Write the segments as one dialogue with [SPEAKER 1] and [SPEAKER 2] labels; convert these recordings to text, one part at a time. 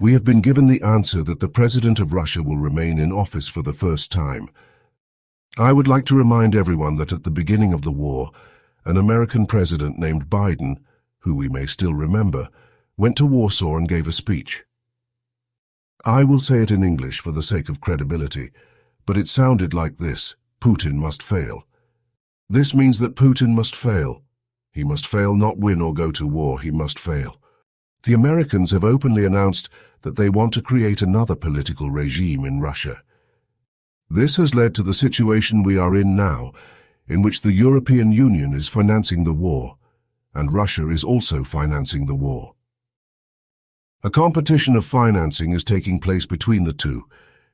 [SPEAKER 1] We have been given the answer that the President of Russia will remain in office for the first time. I would like to remind everyone that at the beginning of the war, an American president named Biden, who we may still remember, went to Warsaw and gave a speech. I will say it in English for the sake of credibility, but it sounded like this: Putin must fail. This means that Putin must fail. He must fail, not win or go to war. He must fail. The Americans have openly announced that they want to create another political regime in Russia. This has led to the situation we are in now, in which the European Union is financing the war, and Russia is also financing the war. A competition of financing is taking place between the two,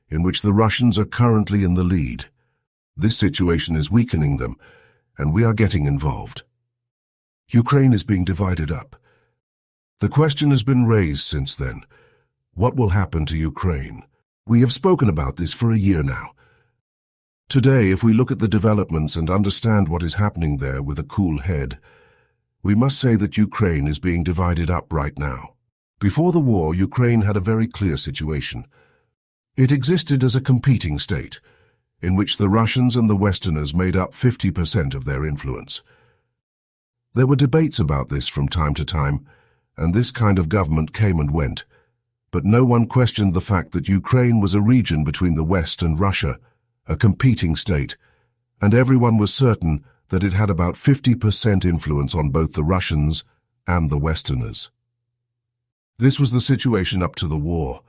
[SPEAKER 1] in which the Russians are currently in the lead. This situation is weakening them, and we are getting involved. Ukraine is being divided up. The question has been raised since then. What will happen to Ukraine? We have spoken about this for a year now. Today, if we look at the developments and understand what is happening there with a cool head, we must say that Ukraine is being divided up right now. Before the war, Ukraine had a very clear situation. It existed as a competing state, in which the Russians and the Westerners made up 50% of their influence. There were debates about this from time to time, and this kind of government came and went, but no one questioned the fact that Ukraine was a region between the West and Russia, a competing state, and everyone was certain that it had about 50% influence on both the Russians and the Westerners. This was the situation up to the war.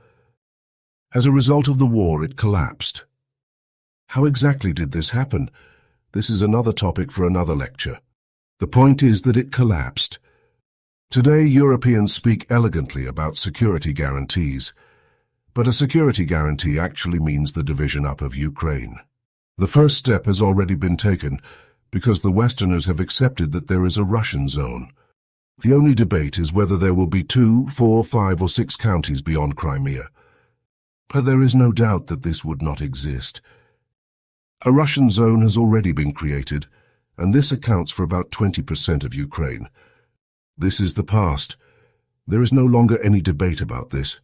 [SPEAKER 1] As a result of the war, it collapsed. How exactly did this happen? This is another topic for another lecture. The point is that it collapsed. Today, Europeans speak elegantly about security guarantees, but a security guarantee actually means the division up of Ukraine. The first step has already been taken because the Westerners have accepted that there is a Russian zone. The only debate is whether there will be 2, 4, 5 or 6 counties beyond Crimea. But there is no doubt that this would not exist. A Russian zone has already been created, and this accounts for about 20% of Ukraine. This is the past. There is no longer any debate about this.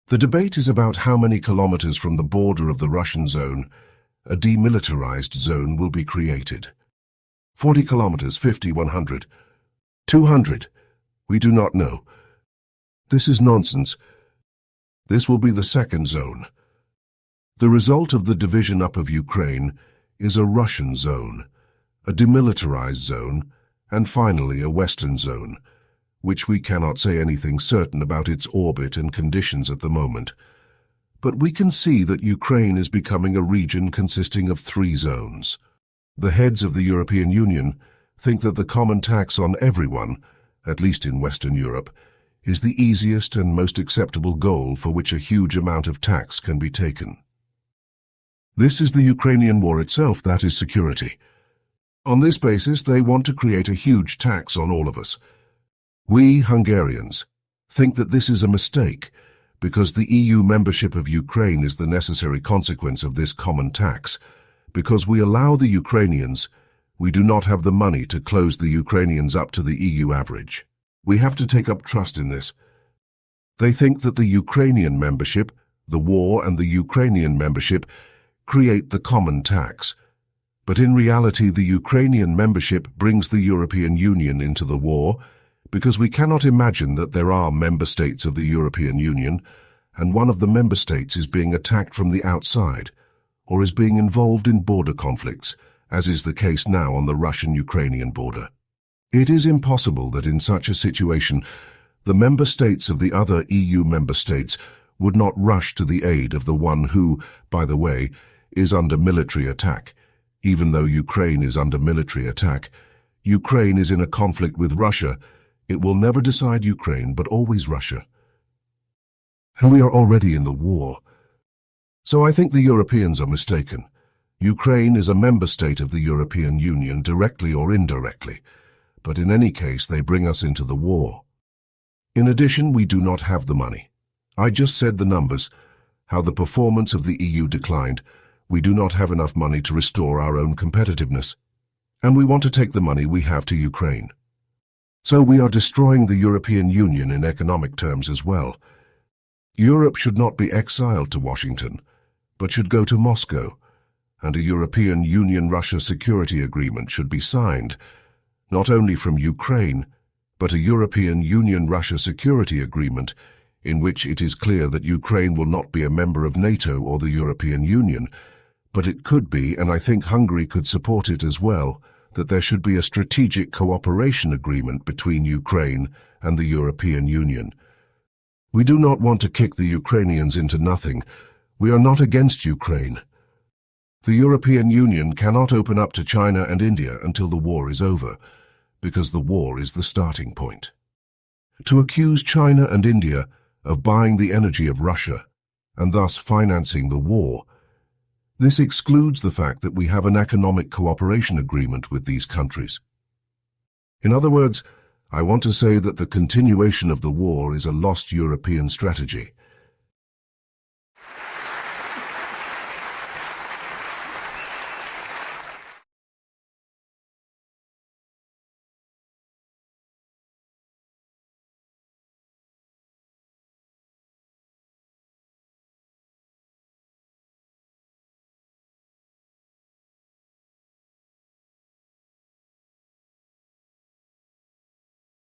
[SPEAKER 1] The debate is about how many kilometers from the border of the Russian zone a demilitarized zone will be created. 40 kilometers, 50, 100, 200. We do not know. This is nonsense. This will be the second zone. The result of the division up of Ukraine is a Russian zone, a demilitarized zone, and finally a Western zone, which we cannot say anything certain about its orbit and conditions at the moment. But we can see that Ukraine is becoming a region consisting of 3 zones. The heads of the European Union think that the common tax on everyone, at least in Western Europe, is the easiest and most acceptable goal for which a huge amount of tax can be taken. This is the Ukrainian war itself, that is security. On this basis, they want to create a huge tax on all of us. We, Hungarians, think that this is a mistake because the EU membership of Ukraine is the necessary consequence of this common tax. Because we allow the Ukrainians, we do not have the money to close the Ukrainians up to the EU average. We have to take up trust in this. They think that the Ukrainian membership, the war and the Ukrainian membership create the common tax. But in reality, the Ukrainian membership brings the European Union into the war because we cannot imagine that there are member states of the European Union and one of the member states is being attacked from the outside or is being involved in border conflicts, as is the case now on the Russian-Ukrainian border. It is impossible that in such a situation, the member states of the other EU member states would not rush to the aid of the one who, by the way, is under military attack. Even though Ukraine is under military attack, Ukraine is in a conflict with Russia. It will never decide Ukraine, but always Russia. And we are already in the war. So I think the Europeans are mistaken. Ukraine is a member state of the European Union, directly or indirectly. But in any case, they bring us into the war. In addition, we do not have the money. I just said the numbers, how the performance of the EU declined. We do not have enough money to restore our own competitiveness. And we want to take the money we have to Ukraine. So we are destroying the European Union in economic terms as well. Europe should not be exiled to Washington, but should go to Moscow, and a European Union-Russia security agreement should be signed, not only from Ukraine, but a European Union-Russia security agreement in which it is clear that Ukraine will not be a member of NATO or the European Union, but it could be, and I think Hungary could support it as well, that there should be a strategic cooperation agreement between Ukraine and the European Union. We do not want to kick the Ukrainians into nothing. We are not against Ukraine. The European Union cannot open up to China and India until the war is over, because the war is the starting point. To accuse China and India of buying the energy of Russia, and thus financing the war, this excludes the fact that we have an economic cooperation agreement with these countries. In other words, I want to say that the continuation of the war is a lost European strategy.